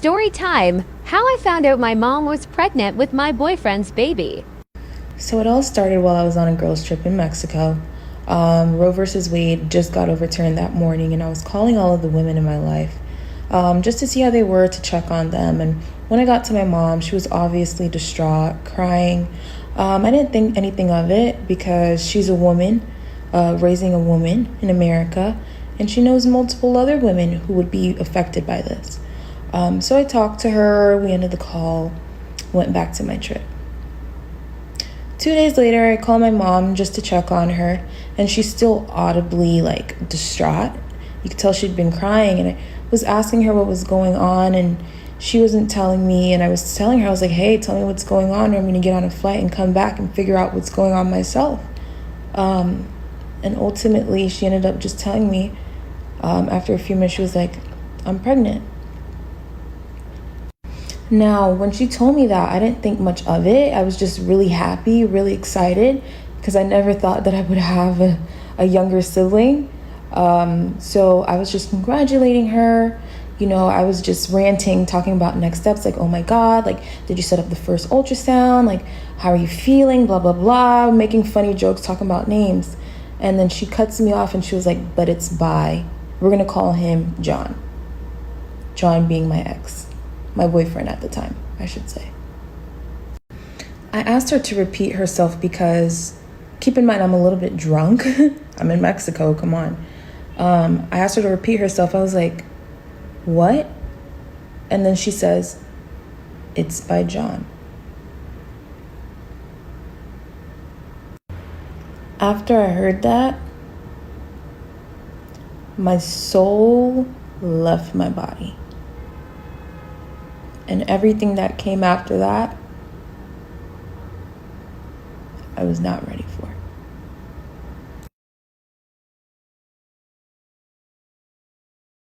Story time! How I found out my mom was pregnant with my boyfriend's baby. So it all started while I was on a girls' trip in Mexico. Roe versus Wade just got overturned that morning, and I was calling all of the women in my life just to see how they were, to check on them. And when I got to my mom, she was obviously distraught, crying. I didn't think anything of it because she's a woman, raising a woman in America, and she knows multiple other women who would be affected by this. So I talked to her, we ended the call, went back to my trip. 2 days later, I called my mom just to check on her, and she's still audibly distraught. You could tell she'd been crying, and I was asking her what was going on, and she wasn't telling me. And I was telling her, I was like, hey, tell me what's going on, or I'm going to get on a flight and come back and figure out what's going on myself. And ultimately, she ended up just telling me, after a few minutes, she was like, I'm pregnant. Now, when she told me that, I didn't think much of it. I was just really happy, really excited, because I never thought that I would have a younger sibling. So I was just congratulating her. I was just ranting, talking about next steps, like, oh my God, did you set up the first ultrasound? How are you feeling? Blah, blah, blah, making funny jokes, talking about names. And then she cuts me off and she was like, but it's Bi. We're going to call him John. John being my ex. My boyfriend at the time, I should say. I asked her to repeat herself because, keep in mind, I'm a little bit drunk. I'm in Mexico, come on. I asked her to repeat herself. I was like, what? And then she says, it's by John. After I heard that, my soul left my body. And everything that came after that, I was not ready for.